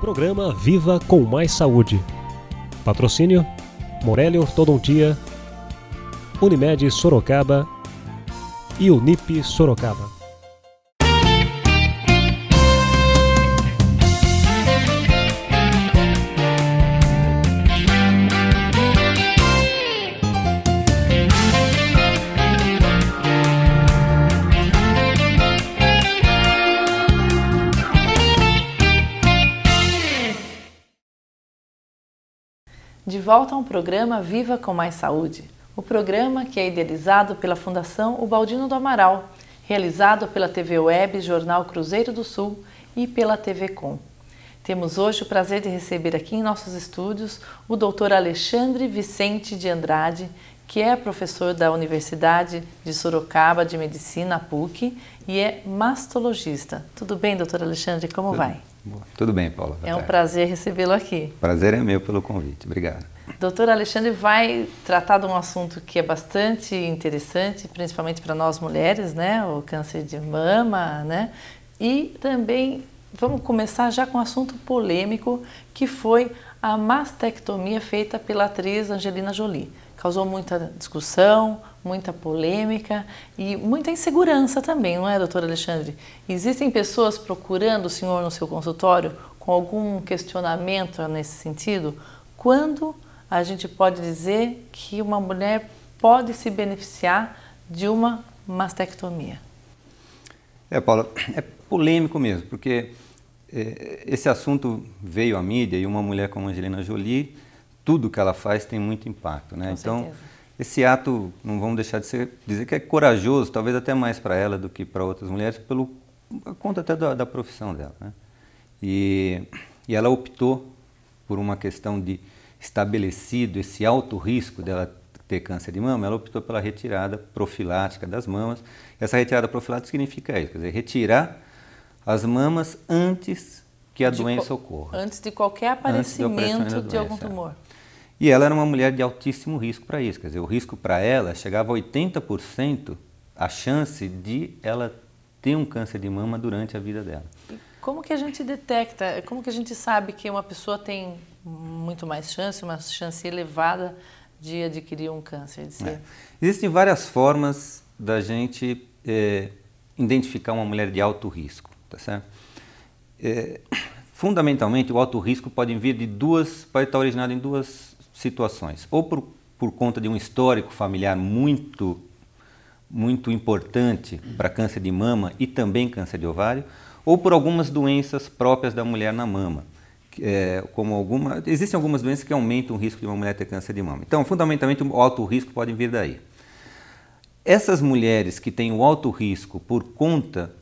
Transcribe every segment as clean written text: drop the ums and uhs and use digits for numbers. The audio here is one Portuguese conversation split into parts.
Programa Viva com Mais Saúde. Patrocínio: Morelli Ortodontia, Unimed Sorocaba e Unip Sorocaba. De volta ao programa Viva com Mais Saúde, o programa que é idealizado pela Fundação Ubaldino do Amaral, realizado pela TV Web Jornal Cruzeiro do Sul e pela TV Com. Temos hoje o prazer de receber aqui em nossos estúdios o Dr. Alexandre Vicente de Andrade, que é professor da Universidade de Sorocaba de Medicina, PUC, e é mastologista. Tudo bem, doutor Alexandre? Como vai? Tudo bem, Paula. É um prazer recebê-lo aqui. Prazer é meu pelo convite. Obrigado. Doutor Alexandre vai tratar de um assunto que é bastante interessante, principalmente para nós mulheres, né? O câncer de mama, né? E também vamos começar já com um assunto polêmico, que foi a mastectomia feita pela atriz Angelina Jolie. Causou muita discussão, muita polêmica e muita insegurança também, não é, doutor Alexandre? Existem pessoas procurando o senhor no seu consultório com algum questionamento nesse sentido? Quando a gente pode dizer que uma mulher pode se beneficiar de uma mastectomia? Paula, é polêmico mesmo, porque esse assunto veio à mídia e uma mulher como Angelina Jolie, tudo que ela faz tem muito impacto, né? Então, esse ato, não vamos deixar de dizer que é corajoso, talvez até mais para ela do que para outras mulheres, pelo conta até da profissão dela, né? E ela optou por uma questão de estabelecido esse alto risco dela ter câncer de mama, ela optou pela retirada profilática das mamas. Essa retirada profilática significa isso, quer dizer, retirar as mamas antes que a doença ocorra. Antes de qualquer aparecimento de algum tumor. E ela era uma mulher de altíssimo risco para isso, quer dizer, o risco para ela chegava a 80% a chance de ela ter um câncer de mama durante a vida dela. E como que a gente detecta, como que a gente sabe que uma pessoa tem muito mais chance, uma chance elevada de adquirir um câncer? Existem várias formas da gente identificar uma mulher de alto risco, tá certo? Fundamentalmente, o alto risco pode estar originado em duas situações, ou por conta de um histórico familiar muito importante para câncer de mama e também câncer de ovário, ou por algumas doenças próprias da mulher na mama. Existem algumas doenças que aumentam o risco de uma mulher ter câncer de mama. Então, fundamentalmente, o alto risco pode vir daí. Essas mulheres que têm o alto risco por conta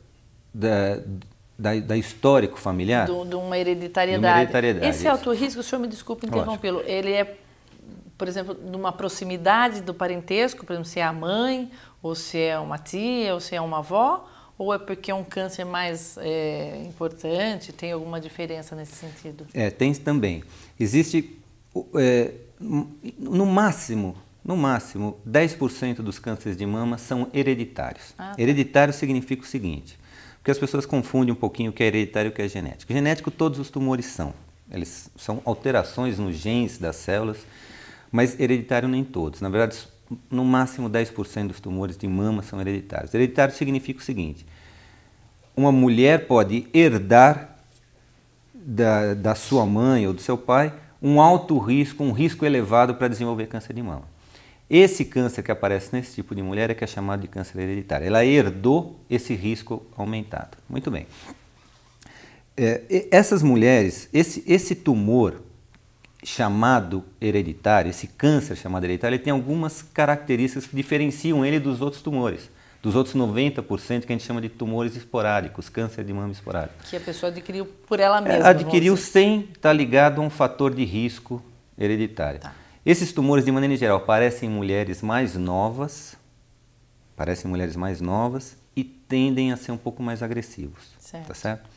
da histórico familiar... De uma hereditariedade. Esse alto risco, o senhor me desculpe interrompê-lo, ele é, por exemplo, de uma proximidade do parentesco, por exemplo, se é a mãe, ou se é uma tia, ou se é uma avó, ou é porque é um câncer mais importante, tem alguma diferença nesse sentido? Tem também. Existe, no máximo, 10% dos cânceres de mama são hereditários. Hereditário significa o seguinte, porque as pessoas confundem um pouquinho o que é hereditário e o que é genético. Genético todos os tumores são. Eles são alterações nos genes das células, mas hereditário nem todos. Na verdade, no máximo 10% dos tumores de mama são hereditários. Hereditário significa o seguinte, uma mulher pode herdar da sua mãe ou do seu pai um alto risco, um risco elevado para desenvolver câncer de mama. Esse câncer que aparece nesse tipo de mulher é que é chamado de câncer hereditário. Ela herdou esse risco aumentado. Muito bem. Essas mulheres, esse tumor chamado hereditário, esse câncer chamado hereditário, ele tem algumas características que diferenciam ele dos outros tumores, dos outros 90% que a gente chama de tumores esporádicos, câncer de mama esporádico. Que a pessoa adquiriu por ela mesma. Adquiriu sem estar ligado a um fator de risco hereditário. Tá. Esses tumores, de maneira geral, aparecem em mulheres mais novas, e tendem a ser um pouco mais agressivos. Certo. Tá certo?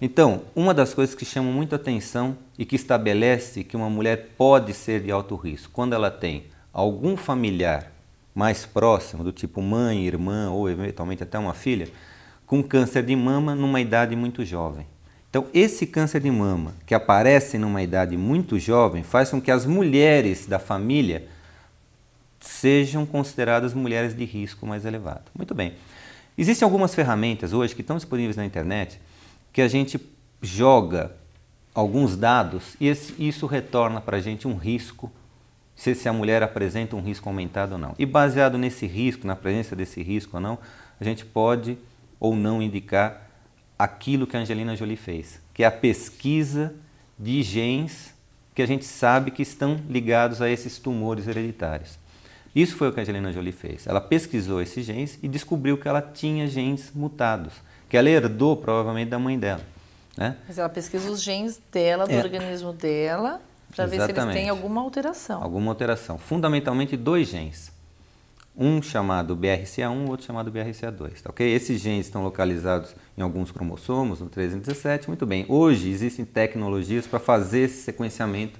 Então, uma das coisas que chama muito atenção e que estabelece que uma mulher pode ser de alto risco, quando ela tem algum familiar mais próximo, do tipo mãe, irmã ou eventualmente até uma filha, com câncer de mama numa idade muito jovem. Então, esse câncer de mama, que aparece numa idade muito jovem, faz com que as mulheres da família sejam consideradas mulheres de risco mais elevado. Muito bem. Existem algumas ferramentas hoje que estão disponíveis na internet que a gente joga alguns dados e isso retorna para a gente um risco, se a mulher apresenta um risco aumentado ou não. E baseado nesse risco, na presença desse risco ou não, a gente pode ou não indicar aquilo que a Angelina Jolie fez, que é a pesquisa de genes que a gente sabe que estão ligados a esses tumores hereditários. Isso foi o que a Angelina Jolie fez. Ela pesquisou esses genes e descobriu que ela tinha genes mutados, que ela herdou provavelmente da mãe dela. Né? Mas ela pesquisa os genes dela, do organismo dela, para ver se eles têm alguma alteração. Alguma alteração. Fundamentalmente 2 genes. Um chamado BRCA1 e outro chamado BRCA2. Tá, okay? Esses genes estão localizados em alguns cromossomos, no 317. Muito bem. Hoje existem tecnologias para fazer esse sequenciamento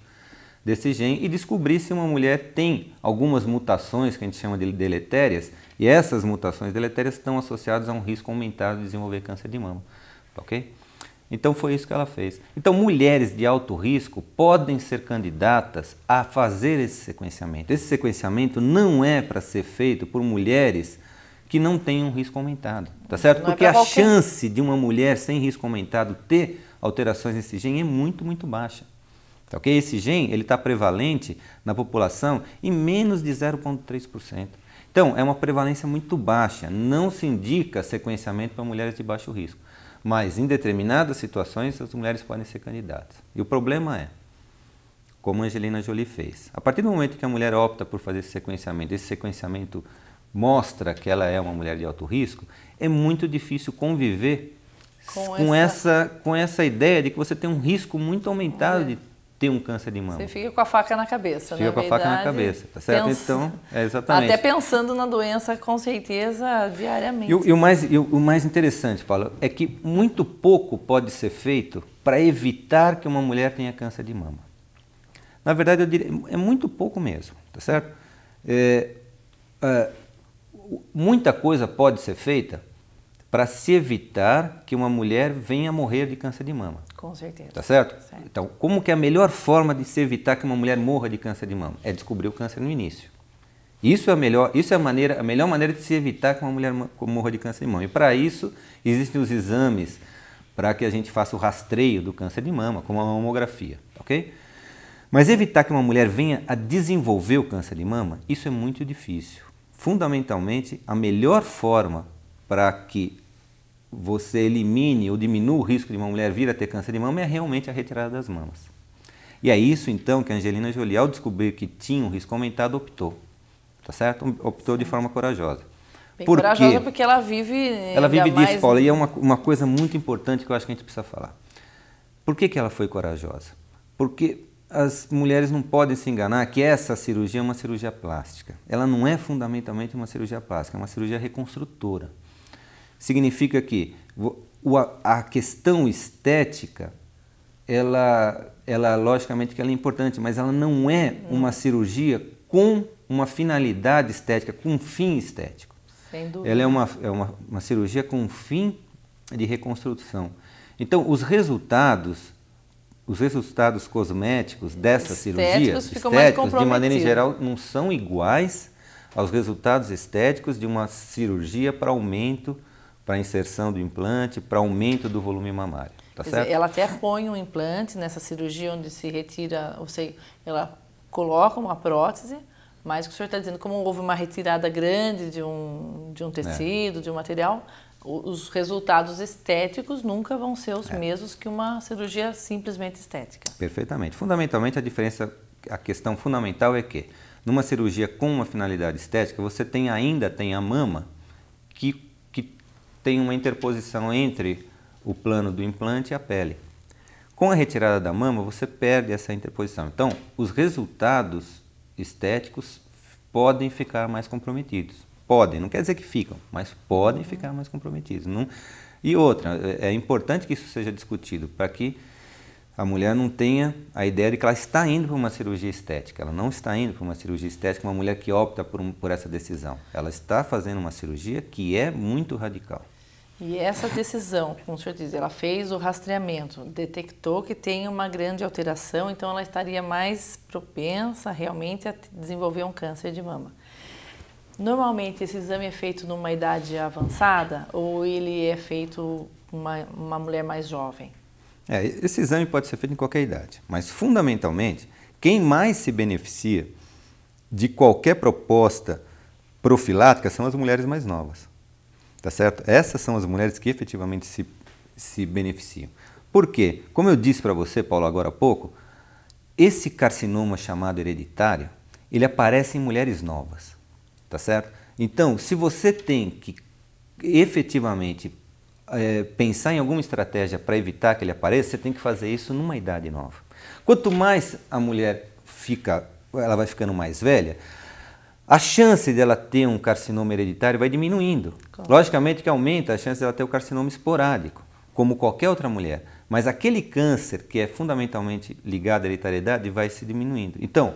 desse gene e descobrir se uma mulher tem algumas mutações que a gente chama de deletérias, e essas mutações deletérias estão associadas a um risco aumentado de desenvolver câncer de mama. Tá, ok? Então foi isso que ela fez. Então mulheres de alto risco podem ser candidatas a fazer esse sequenciamento. Esse sequenciamento não é para ser feito por mulheres que não têm um risco aumentado, tá certo? Porque a chance de uma mulher sem risco aumentado ter alterações nesse gene é muito, muito baixa. Tá, okay? Esse gene está prevalente na população em menos de 0,3%. Então é uma prevalência muito baixa, não se indica sequenciamento para mulheres de baixo risco. Mas em determinadas situações as mulheres podem ser candidatas. E o problema é, como a Angelina Jolie fez, a partir do momento que a mulher opta por fazer esse sequenciamento mostra que ela é uma mulher de alto risco, é muito difícil conviver com essa ideia de que você tem um risco muito aumentado de ter um câncer de mama. Você fica com a faca na cabeça, fica com a faca na cabeça, tá certo? Então, exatamente. Até pensando na doença, com certeza, diariamente. E o mais interessante, Paulo, é que muito pouco pode ser feito para evitar que uma mulher tenha câncer de mama. Na verdade, eu diria, é muito pouco mesmo, tá certo? Muita coisa pode ser feita para se evitar que uma mulher venha a morrer de câncer de mama. Com certeza. Tá certo? Então, como que é a melhor forma de se evitar que uma mulher morra de câncer de mama? É descobrir o câncer no início. Isso é a melhor maneira de se evitar que uma mulher morra de câncer de mama. E para isso, existem os exames para que a gente faça o rastreio do câncer de mama, como a mamografia, ok? Mas evitar que uma mulher venha a desenvolver o câncer de mama, isso é muito difícil. Fundamentalmente, a melhor forma para que você elimine ou diminua o risco de uma mulher vir a ter câncer de mama é realmente a retirada das mamas. E é isso então que a Angelina Jolie, ao descobrir que tinha um risco aumentado, optou. Tá certo? Optou de forma corajosa. Corajosa porque ela vive... Ela vive disso, Paula, e é uma coisa muito importante que eu acho que a gente precisa falar. Por que ela foi corajosa? Porque as mulheres não podem se enganar que essa cirurgia é uma cirurgia plástica. Ela não é fundamentalmente uma cirurgia plástica, é uma cirurgia reconstrutora. Significa que a questão estética, ela logicamente que ela é importante, mas ela não é uma cirurgia com uma finalidade estética, com um fim estético. Sem dúvida. Ela é uma cirurgia com um fim de reconstrução. Então, os resultados cosméticos dessa cirurgia, estéticos, de maneira geral, não são iguais aos resultados estéticos de uma cirurgia para aumento, para inserção do implante, para aumento do volume mamário. Tá certo? Ela até põe um implante nessa cirurgia onde se retira, ou seja, ela coloca uma prótese, mas o que o senhor está dizendo, como houve uma retirada grande de um tecido, de um material, os resultados estéticos nunca vão ser os mesmos que uma cirurgia simplesmente estética. Perfeitamente. Fundamentalmente, a questão fundamental é que, numa cirurgia com uma finalidade estética, você ainda tem a mama que tem uma interposição entre o plano do implante e a pele. Com a retirada da mama, você perde essa interposição. Então, os resultados estéticos podem ficar mais comprometidos. Podem, não quer dizer que ficam, mas podem ficar mais comprometidos. E outra, é importante que isso seja discutido para que a mulher não tenha a ideia de que ela está indo para uma cirurgia estética. Ela não está indo para uma cirurgia estética, uma mulher que opta por essa decisão. Ela está fazendo uma cirurgia que é muito radical. E essa decisão, como o senhor diz, ela fez o rastreamento, detectou que tem uma grande alteração, então ela estaria mais propensa realmente a desenvolver um câncer de mama. Normalmente esse exame é feito numa idade avançada ou ele é feito uma mulher mais jovem? Esse exame pode ser feito em qualquer idade, mas fundamentalmente quem mais se beneficia de qualquer proposta profilática são as mulheres mais novas. Tá certo? Essas são as mulheres que efetivamente se beneficiam. Por quê? Como eu disse para você, Paulo, agora há pouco, esse carcinoma chamado hereditário, ele aparece em mulheres novas. Tá certo? Então, se você tem que efetivamente pensar em alguma estratégia para evitar que ele apareça, você tem que fazer isso numa idade nova. Quanto mais a mulher ela vai ficando mais velha, a chance dela ter um carcinoma hereditário vai diminuindo. Claro. Logicamente que aumenta a chance dela ter o carcinoma esporádico, como qualquer outra mulher. Mas aquele câncer que é fundamentalmente ligado à hereditariedade vai se diminuindo. Então,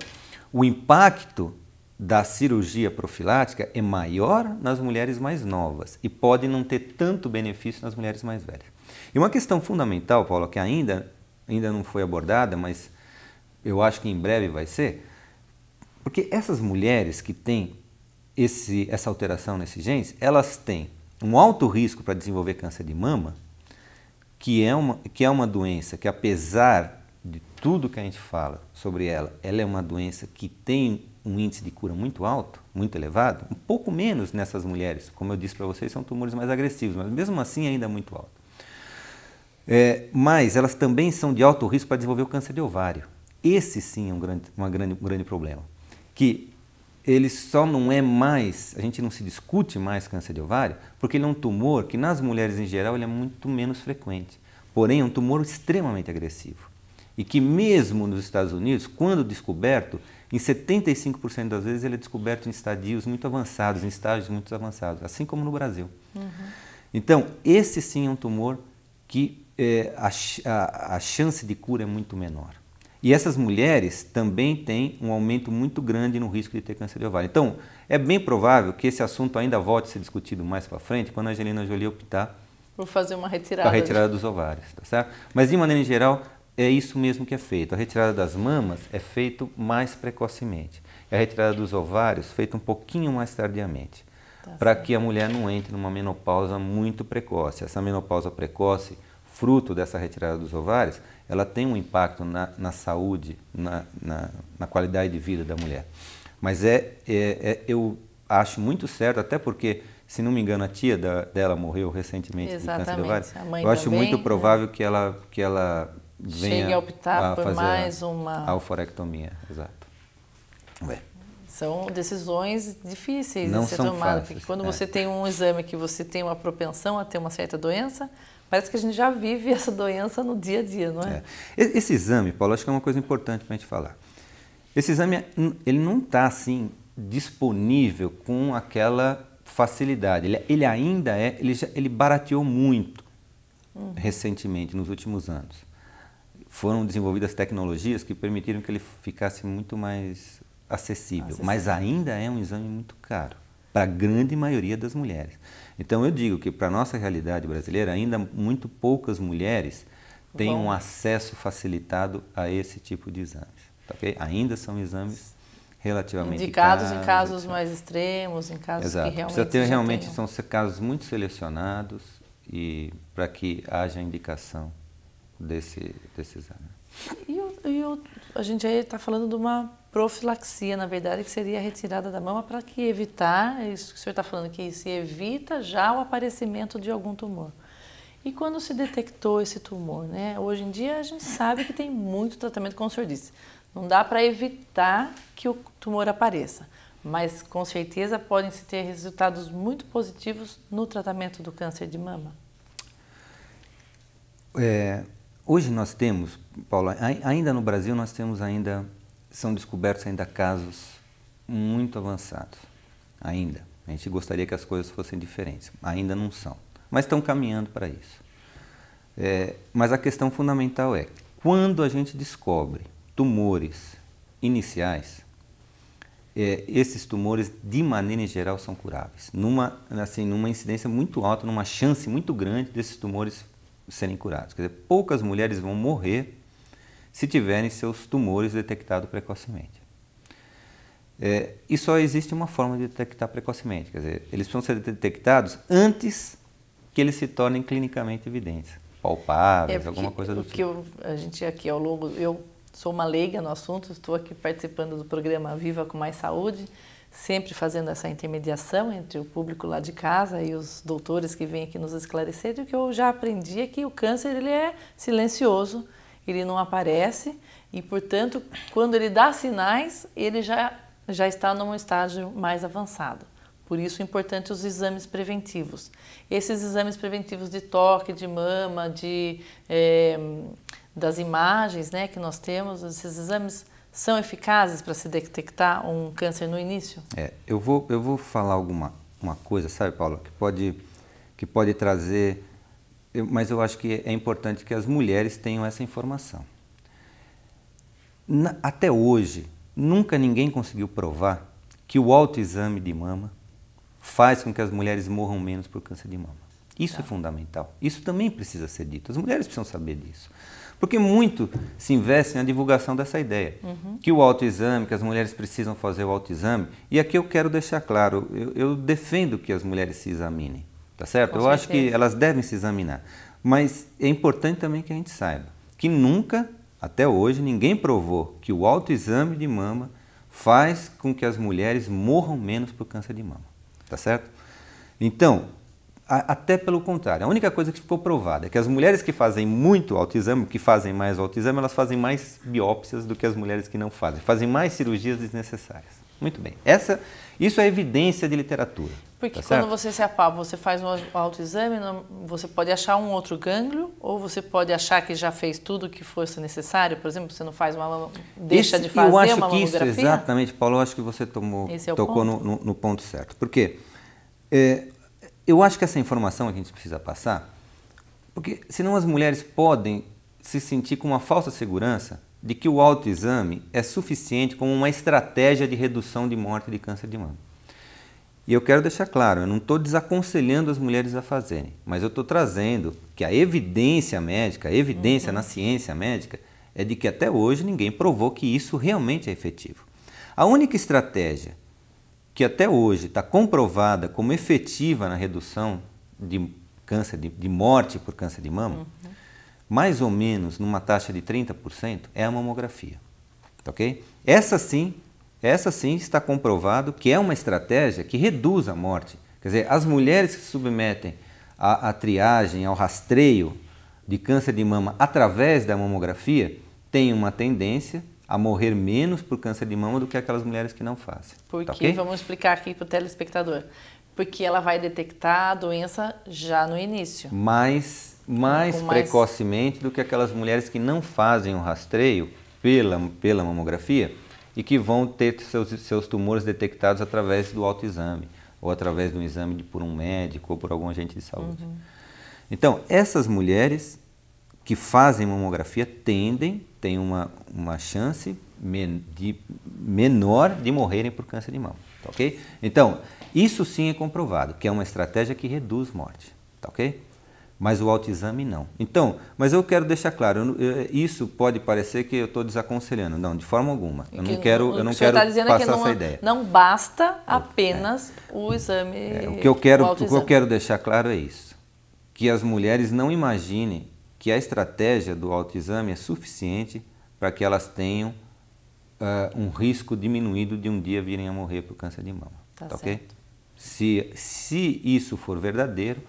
o impacto da cirurgia profilática é maior nas mulheres mais novas e pode não ter tanto benefício nas mulheres mais velhas. E uma questão fundamental, Paulo, que ainda não foi abordada, mas eu acho que em breve vai ser, porque essas mulheres que têm essa alteração nesses genes, elas têm um alto risco para desenvolver câncer de mama, que é uma doença que, apesar de tudo que a gente fala sobre ela é uma doença que tem um índice de cura muito alto, muito elevado, um pouco menos nessas mulheres. Como eu disse para vocês, são tumores mais agressivos, mas mesmo assim ainda é muito alto. Mas elas também são de alto risco para desenvolver o câncer de ovário. Esse sim é um grande problema. Que ele só não é mais, a gente não se discute mais câncer de ovário, porque ele é um tumor que nas mulheres em geral ele é muito menos frequente. Porém, é um tumor extremamente agressivo. E que mesmo nos Estados Unidos, quando descoberto, em 75% das vezes ele é descoberto em estadios muito avançados, em estágios muito avançados, assim como no Brasil. Uhum. Então, esse sim é um tumor que a chance de cura é muito menor. E essas mulheres também têm um aumento muito grande no risco de ter câncer de ovário. Então, é bem provável que esse assunto ainda volte a ser discutido mais para frente, quando a Angelina Jolie optar por fazer uma retirada. A retirada dos ovários, tá certo? Mas, de maneira geral, é isso mesmo que é feito. A retirada das mamas é feito mais precocemente. E a retirada dos ovários feita um pouquinho mais tardiamente, para que a mulher não entre numa menopausa muito precoce. Essa menopausa precoce, fruto dessa retirada dos ovários, ela tem um impacto na saúde, na qualidade de vida da mulher. Mas eu acho muito certo, até porque, se não me engano, a tia dela morreu recentemente de câncer de ovário. Eu acho muito provável que ela venha chegue a optar por fazer mais uma a oforectomia. Exato. São decisões difíceis de ser tomadas, porque quando você tem um exame que você tem uma propensão a ter uma certa doença, parece que a gente já vive essa doença no dia a dia, não é? Esse exame, Paulo, acho que é uma coisa importante para a gente falar. Esse exame, ele não está assim disponível com aquela facilidade. Ele ainda ele barateou muito recentemente, nos últimos anos. Foram desenvolvidas tecnologias que permitiram que ele ficasse muito mais acessível. Mas ainda é um exame muito caro para a grande maioria das mulheres. Então eu digo que para a nossa realidade brasileira, ainda muito poucas mulheres têm um acesso facilitado a esse tipo de exames. Okay? Ainda são exames relativamente indicados em casos mais extremos, em casos Exato. que realmente precisa ter realmente são casos muito selecionados e para que haja indicação desse exame. A gente aí está falando de uma profilaxia, na verdade, que seria a retirada da mama para que evitar, é isso que o senhor está falando, que se evita já o aparecimento de algum tumor. E quando se detectou esse tumor, né? Hoje em dia a gente sabe que tem muito tratamento, como o senhor disse. Não dá para evitar que o tumor apareça, mas com certeza podem se ter resultados muito positivos no tratamento do câncer de mama. Hoje nós temos, Paulo, ainda no Brasil são descobertos ainda casos muito avançados, ainda. A gente gostaria que as coisas fossem diferentes, ainda não são, mas estão caminhando para isso. Mas a questão fundamental é, quando a gente descobre tumores iniciais, esses tumores, de maneira em geral, são curáveis. Numa incidência muito alta, numa chance muito grande desses tumores serem curados. Quer dizer, poucas mulheres vão morrer se tiverem seus tumores detectados precocemente. E só existe uma forma de detectar precocemente, quer dizer, eles precisam ser detectados antes que eles se tornem clinicamente evidentes, palpáveis, alguma coisa do tipo. A gente aqui ao longo, eu sou uma leiga no assunto, estou aqui participando do programa Viva com Mais Saúde, sempre fazendo essa intermediação entre o público lá de casa e os doutores que vêm aqui nos esclarecer. E o que eu já aprendi é que o câncer ele é silencioso, ele não aparece e, portanto, quando ele dá sinais, ele já está num estágio mais avançado. Por isso é importante os exames preventivos. Esses exames preventivos de toque, de mama, das imagens, né, que nós temos, esses exames são eficazes para se detectar um câncer no início? Eu vou falar uma coisa, sabe, Paula, que pode trazer, mas eu acho que é importante que as mulheres tenham essa informação. Até hoje, nunca ninguém conseguiu provar que o autoexame de mama faz com que as mulheres morram menos por câncer de mama. Isso é fundamental. Isso também precisa ser dito. As mulheres precisam saber disso. Porque muito se investe na divulgação dessa ideia. Que o autoexame, que as mulheres precisam fazer o autoexame. E aqui eu quero deixar claro, eu defendo que as mulheres se examinem. Tá certo? Eu acho que elas devem se examinar. Mas é importante também que a gente saiba que nunca, até hoje, ninguém provou que o autoexame de mama faz com que as mulheres morram menos por câncer de mama. Tá certo? Então, até pelo contrário, a única coisa que ficou provada é que as mulheres que fazem muito autoexame, que fazem mais autoexame, elas fazem mais biópsias do que as mulheres que não fazem mais cirurgias desnecessárias. Muito bem. Isso é evidência de literatura. Porque tá quando você se apalpa, você faz um autoexame, você pode achar um outro gânglio, ou você pode achar que já fez tudo o que fosse necessário. Por exemplo, você não faz deixa de fazer uma mamografia? Eu acho que isso, exatamente, Paulo, eu acho que você tocou no ponto certo. Porque eu acho que essa informação a gente precisa passar, porque senão as mulheres podem se sentir com uma falsa segurança de que o autoexame é suficiente como uma estratégia de redução de morte de câncer de mama. E eu quero deixar claro, eu não estou desaconselhando as mulheres a fazerem, mas eu estou trazendo que a evidência médica, a evidência na ciência médica, é de que até hoje ninguém provou que isso realmente é efetivo. A única estratégia que até hoje está comprovada como efetiva na redução de câncer, de morte por câncer de mama, mais ou menos numa taxa de 30%, é a mamografia. Ok? Essa sim está comprovado que é uma estratégia que reduz a morte. Quer dizer, as mulheres que se submetem à triagem, ao rastreio de câncer de mama através da mamografia, têm uma tendência a morrer menos por câncer de mama do que aquelas mulheres que não fazem. Porque, okay? Vamos explicar aqui para o telespectador, porque ela vai detectar a doença já no início. Mais precocemente do que aquelas mulheres que não fazem o rastreio pela mamografia e que vão ter seus tumores detectados através do autoexame ou através de um exame por um médico ou por algum agente de saúde. Então, essas mulheres que fazem mamografia têm uma chance menor de morrerem por câncer de mama, tá ok? Então, isso sim é comprovado, que é uma estratégia que reduz morte, tá ok? Mas o autoexame não. Então, mas eu quero deixar claro, isso pode parecer que eu estou desaconselhando, não, de forma alguma. Eu não quero passar essa ideia. Não basta apenas o exame. O que eu quero deixar claro é isso, que as mulheres não imaginem que a estratégia do autoexame é suficiente para que elas tenham um risco diminuído de um dia virem a morrer por câncer de mama. Tá ok? Se isso for verdadeiro,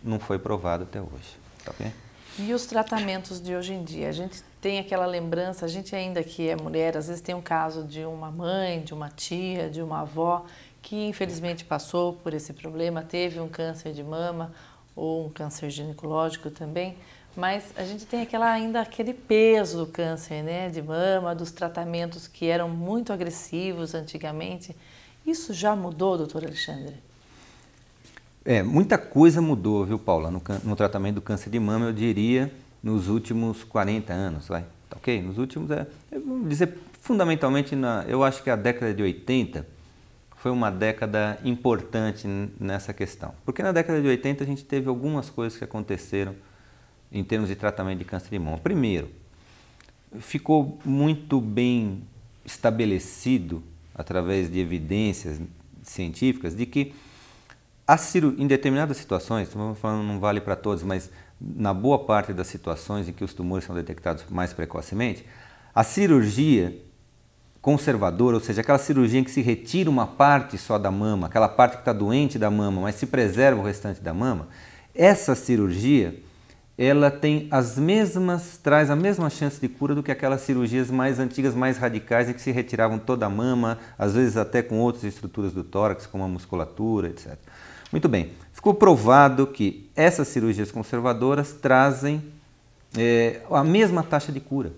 não foi provado até hoje. Tá ok? E os tratamentos de hoje em dia? A gente tem aquela lembrança, a gente ainda que é mulher, às vezes tem um caso de uma mãe, de uma tia, de uma avó, que infelizmente passou por esse problema, teve um câncer de mama ou um câncer ginecológico também, mas a gente tem ainda aquele peso do câncer, né, de mama, dos tratamentos que eram muito agressivos antigamente. Isso já mudou, doutor Alexandre? Muita coisa mudou, viu, Paula, no tratamento do câncer de mama, eu diria, nos últimos 40 anos, vai, tá ok? Nos últimos, vamos dizer, Fundamentalmente, eu acho que a década de 80 foi uma década importante nessa questão. Porque na década de 80 a gente teve algumas coisas que aconteceram em termos de tratamento de câncer de mama. Primeiro, ficou muito bem estabelecido, através de evidências científicas, de que em determinadas situações, estamos falando, não vale para todos, mas na boa parte das situações em que os tumores são detectados mais precocemente, a cirurgia conservadora, ou seja, aquela cirurgia em que se retira uma parte só da mama, aquela parte que está doente da mama, mas se preserva o restante da mama, essa cirurgia, ela traz a mesma chance de cura do que aquelas cirurgias mais antigas, mais radicais, em que se retiravam toda a mama, às vezes até com outras estruturas do tórax, como a musculatura, etc. Muito bem, ficou provado que essas cirurgias conservadoras trazem a mesma taxa de cura.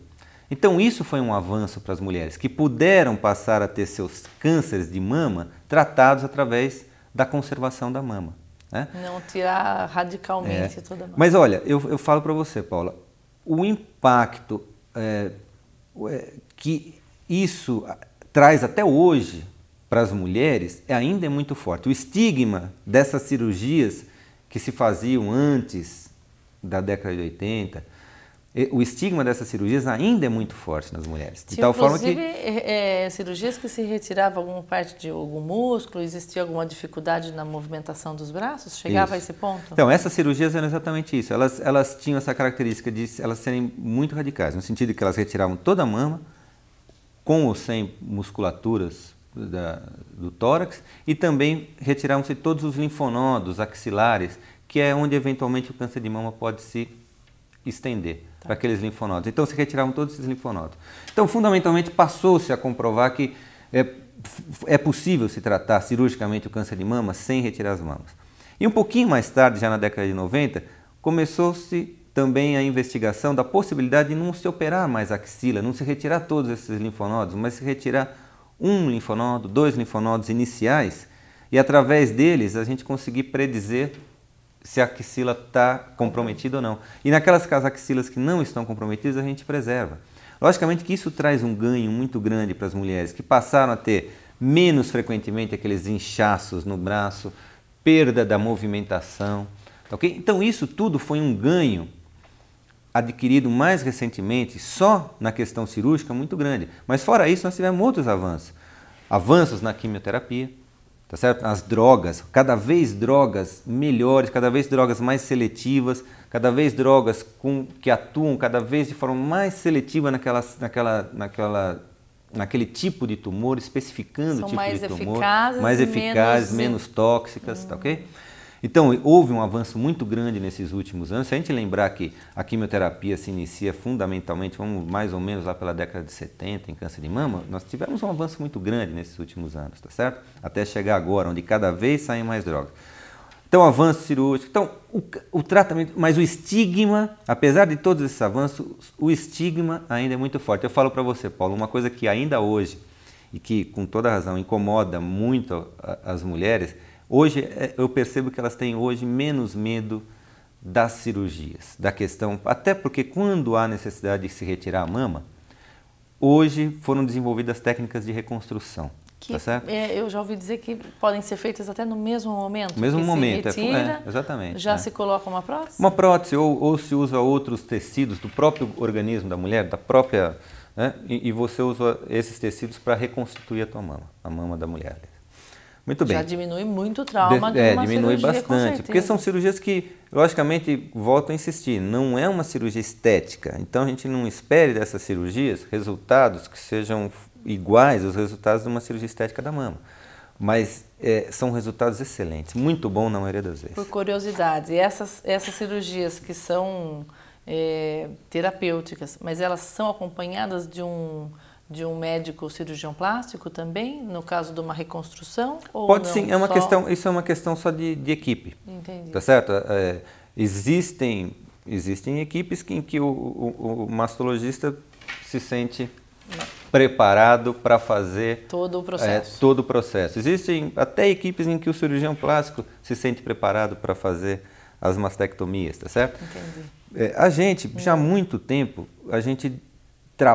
Então isso foi um avanço para as mulheres, que puderam passar a ter seus cânceres de mama tratados através da conservação da mama. Né? Não tirar radicalmente toda a mama. Mas olha, eu falo para você, Paula, o impacto que isso traz até hoje para as mulheres ainda é muito forte. O estigma dessas cirurgias que se faziam antes da década de 80, o estigma dessas cirurgias ainda é muito forte nas mulheres. De tal forma que cirurgias que se retirava alguma parte de algum músculo, existia alguma dificuldade na movimentação dos braços? Chegava a esse ponto? Então, essas cirurgias eram exatamente isso. Elas tinham essa característica de elas serem muito radicais, no sentido de que elas retiravam toda a mama, com ou sem musculaturas do tórax, e também retiravam-se todos os linfonodos axilares, que é onde eventualmente o câncer de mama pode se estender para aqueles linfonodos. Então se retiravam todos esses linfonodos. Então fundamentalmente passou-se a comprovar que é possível se tratar cirurgicamente o câncer de mama sem retirar as mamas. E um pouquinho mais tarde, já na década de 90, começou-se também a investigação da possibilidade de não se operar mais a axila, não se retirar todos esses linfonodos, mas se retirar um linfonodo, 2 linfonodos iniciais, e através deles a gente conseguir predizer se a axila está comprometida ou não. E naquelas axilas que não estão comprometidas, a gente preserva. Logicamente que isso traz um ganho muito grande para as mulheres, que passaram a ter menos frequentemente aqueles inchaços no braço, perda da movimentação. Okay? Então isso tudo foi um ganho adquirido mais recentemente, só na questão cirúrgica, muito grande. Mas fora isso, nós tivemos outros avanços. Avanços na quimioterapia, tá certo? As drogas, cada vez drogas melhores, cada vez drogas mais seletivas, cada vez drogas que atuam cada vez de forma mais seletiva naquele tipo de tumor, especificando o tipo de tumor. Mais eficazes, menos tóxicas, tá ok? Então, houve um avanço muito grande nesses últimos anos. Se a gente lembrar que a quimioterapia se inicia fundamentalmente, vamos mais ou menos lá pela década de 70, em câncer de mama, nós tivemos um avanço muito grande nesses últimos anos, tá certo? Até chegar agora, onde cada vez saem mais drogas. Então, avanço cirúrgico. Então, o tratamento, mas o estigma, apesar de todos esses avanços, o estigma ainda é muito forte. Eu falo para você, Paulo, uma coisa que ainda hoje, e que com toda razão incomoda muito as mulheres, hoje eu percebo que elas têm hoje menos medo das cirurgias, da questão, até porque quando há necessidade de se retirar a mama, hoje foram desenvolvidas técnicas de reconstrução. Tá certo? Eu já ouvi dizer que podem ser feitas até no mesmo momento. No mesmo momento, se retira, exatamente. Já se coloca uma prótese? Uma prótese ou se usa outros tecidos do próprio organismo da mulher, da própria, né? E você usa esses tecidos para reconstituir a tua mama, a mama da mulher. Muito bem. Já diminui muito o trauma de uma diminui cirurgia, bastante, porque são cirurgias que, logicamente, volto a insistir, não é uma cirurgia estética. Então a gente não espere dessas cirurgias resultados que sejam iguais aos resultados de uma cirurgia estética da mama. Mas são resultados excelentes, muito bom na maioria das vezes. Por curiosidade, essas cirurgias que são terapêuticas, mas elas são acompanhadas de um médico cirurgião plástico também, no caso de uma reconstrução? Ou pode não? Sim, isso é uma questão só de equipe. Entendi. Tá certo? Existem equipes em que o mastologista se sente preparado para fazer todo o processo. Todo o processo. Existem até equipes em que o cirurgião plástico se sente preparado para fazer as mastectomias, tá certo? Entendi. A gente, já há muito tempo, a gente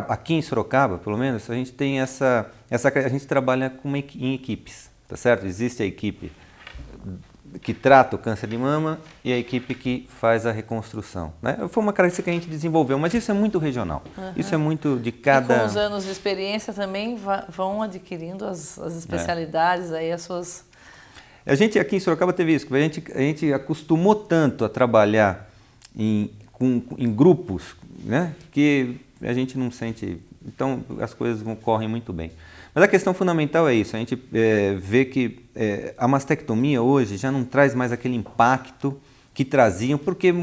aqui em Sorocaba, pelo menos, a gente tem a gente trabalha em equipes, tá certo? Existe a equipe que trata o câncer de mama e a equipe que faz a reconstrução, né? Foi uma característica que a gente desenvolveu, mas isso é muito regional. Isso é muito de cada... E com os anos de experiência também vão adquirindo as especialidades, aí as suas... A gente aqui em Sorocaba teve isso, a gente acostumou tanto a trabalhar em grupos, né, que a gente não sente... Então as coisas correm muito bem. Mas a questão fundamental é isso, a gente vê que a mastectomia hoje já não traz mais aquele impacto que traziam, porque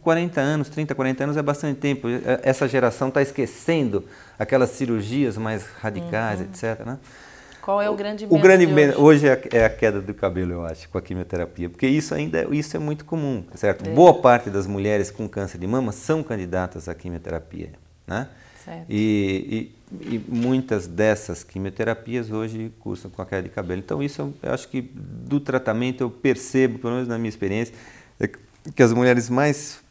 40 anos, 30, 40 anos é bastante tempo. Essa geração está esquecendo aquelas cirurgias mais radicais, etc. Né? Qual é o grande medo hoje é a queda do cabelo, eu acho, com a quimioterapia, porque isso é muito comum, certo? Boa parte das mulheres com câncer de mama são candidatas à quimioterapia, né? Certo. E muitas dessas quimioterapias hoje cursam com a queda de cabelo. Então isso eu acho que do tratamento eu percebo, pelo menos na minha experiência, que as mulheres mais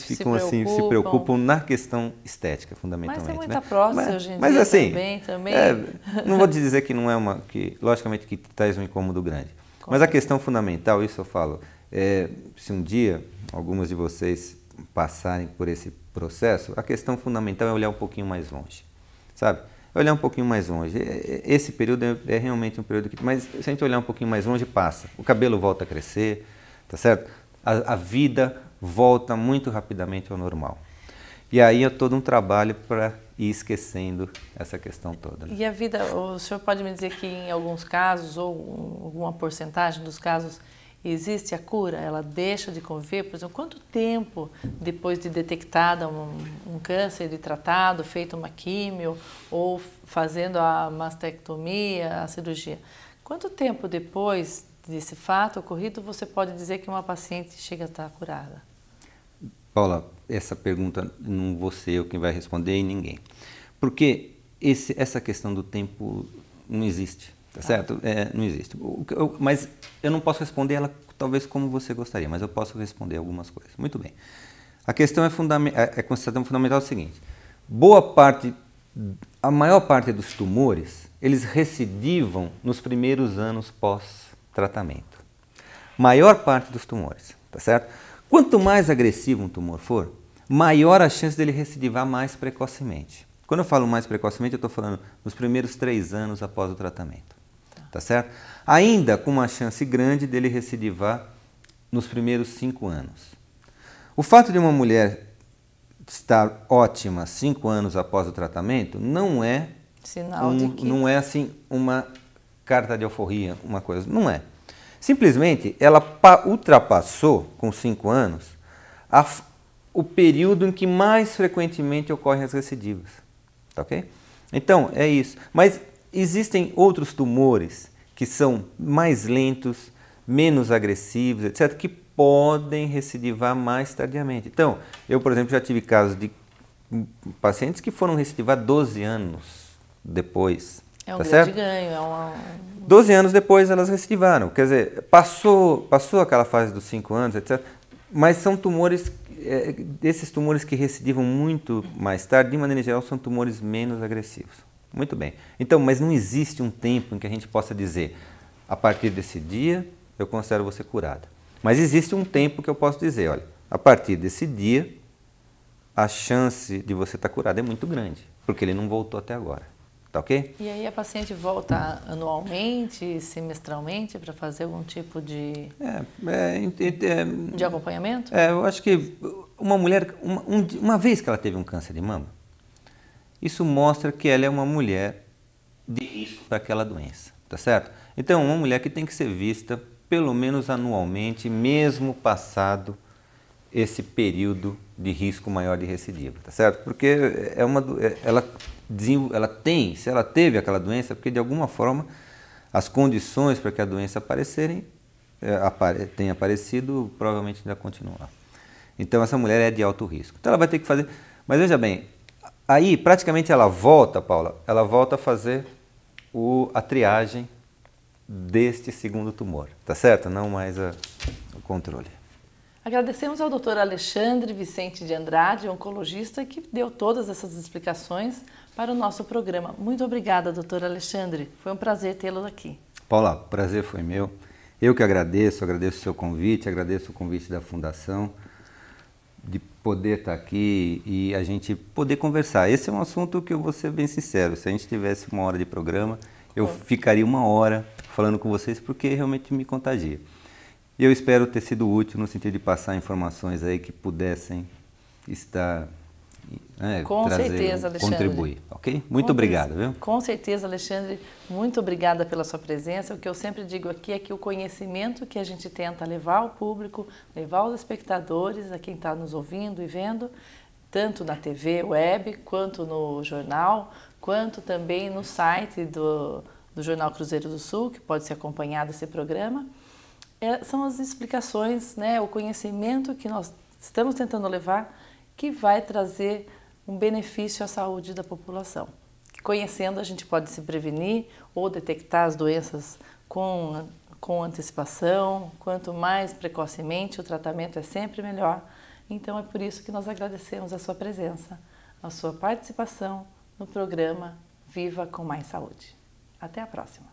ficam assim, se preocupam na questão estética, fundamentalmente. Mas tem muita né? próstata hoje em dia assim, também. Não vou te dizer que não é logicamente que traz um incômodo grande. Mas a questão fundamental, isso eu falo, se um dia algumas de vocês passarem por esse processo, a questão fundamental é olhar um pouquinho mais longe, sabe? Olhar um pouquinho mais longe. Esse período é realmente um período que... Mas se a gente olhar um pouquinho mais longe, passa. O cabelo volta a crescer, tá certo? A vida volta muito rapidamente ao normal. E aí é todo um trabalho para ir esquecendo essa questão toda. Né? E a vida, o senhor pode me dizer que em alguns casos, ou alguma porcentagem dos casos, existe a cura? Ela deixa de conviver? Por exemplo, quanto tempo depois de detectada um câncer, de tratado, feita uma químio, ou fazendo a mastectomia, a cirurgia, quanto tempo depois desse fato ocorrido você pode dizer que uma paciente chega a estar curada? Paula, essa pergunta não vou ser eu quem vai responder e ninguém. Porque essa questão do tempo não existe, tá certo? Não existe. Mas eu não posso responder ela talvez como você gostaria, mas eu posso responder algumas coisas. Muito bem. A questão fundamental é o seguinte. A maior parte dos tumores, eles recidivam nos primeiros anos pós-tratamento. Maior parte dos tumores, tá certo? Quanto mais agressivo um tumor for, maior a chance dele recidivar mais precocemente. Quando eu falo mais precocemente, eu estou falando nos primeiros 3 anos após o tratamento. Tá certo? Ainda com uma chance grande dele recidivar nos primeiros 5 anos. O fato de uma mulher estar ótima 5 anos após o tratamento não é não é assim uma carta de alforria, uma coisa, não é. Simplesmente ela ultrapassou com 5 anos o período em que mais frequentemente ocorrem as recidivas. Tá ok? Então, é isso. Mas existem outros tumores que são mais lentos, menos agressivos, etc., que podem recidivar mais tardiamente. Então, eu, por exemplo, já tive casos de pacientes que foram recidivar 12 anos depois. É um tá grande certo? ganho. 12 anos depois elas recidivaram. Quer dizer, passou aquela fase dos 5 anos, etc., mas são tumores... Esses tumores que recidivam muito mais tarde, de maneira geral, são tumores menos agressivos. Muito bem. Então, mas não existe um tempo em que a gente possa dizer, a partir desse dia, eu considero você curada. Mas existe um tempo que eu posso dizer, olha, a partir desse dia, a chance de você estar curada é muito grande, porque ele não voltou até agora. Tá ok? E aí a paciente volta anualmente, semestralmente, para fazer algum tipo de acompanhamento? Eu acho que uma mulher, uma vez que ela teve um câncer de mama, isso mostra que ela é uma mulher de risco para aquela doença, tá certo? Então, uma mulher que tem que ser vista pelo menos anualmente, mesmo passado esse período de risco maior de recidiva, tá certo? Porque se ela teve aquela doença, porque de alguma forma as condições para que a doença tenha aparecido, provavelmente ainda continuam lá. Então essa mulher é de alto risco. Então ela vai ter que fazer, mas veja bem, aí praticamente ela volta, Paula, ela volta a fazer a triagem deste segundo tumor, tá certo? Não mais o controle. Agradecemos ao Dr. Alexandre Vicente de Andrade, oncologista, que deu todas essas explicações para o nosso programa. Muito obrigada, Dr. Alexandre. Foi um prazer tê-lo aqui. Paula, o prazer foi meu. Eu que agradeço o seu convite, agradeço o convite da Fundação, de poder estar aqui e a gente poder conversar. Esse é um assunto que eu vou ser bem sincero, se a gente tivesse 1 hora de programa, eu ficaria 1 hora falando com vocês, porque realmente me contagia. E eu espero ter sido útil no sentido de passar informações aí que pudessem estar, com certeza, Alexandre. Contribuir, ok? Muito obrigado, viu? Com certeza, Alexandre, muito obrigada pela sua presença. O que eu sempre digo aqui é que o conhecimento que a gente tenta levar ao público, levar aos espectadores, a quem está nos ouvindo e vendo, tanto na TV, web, quanto no jornal, quanto também no site do Jornal Cruzeiro do Sul, que pode ser acompanhado esse programa, são as explicações, né, o conhecimento que nós estamos tentando levar, que vai trazer um benefício à saúde da população. Conhecendo, a gente pode se prevenir ou detectar as doenças com antecipação. Quanto mais precocemente, o tratamento é sempre melhor. Então, é por isso que nós agradecemos a sua presença, a sua participação no programa Viva com Mais Saúde. Até a próxima!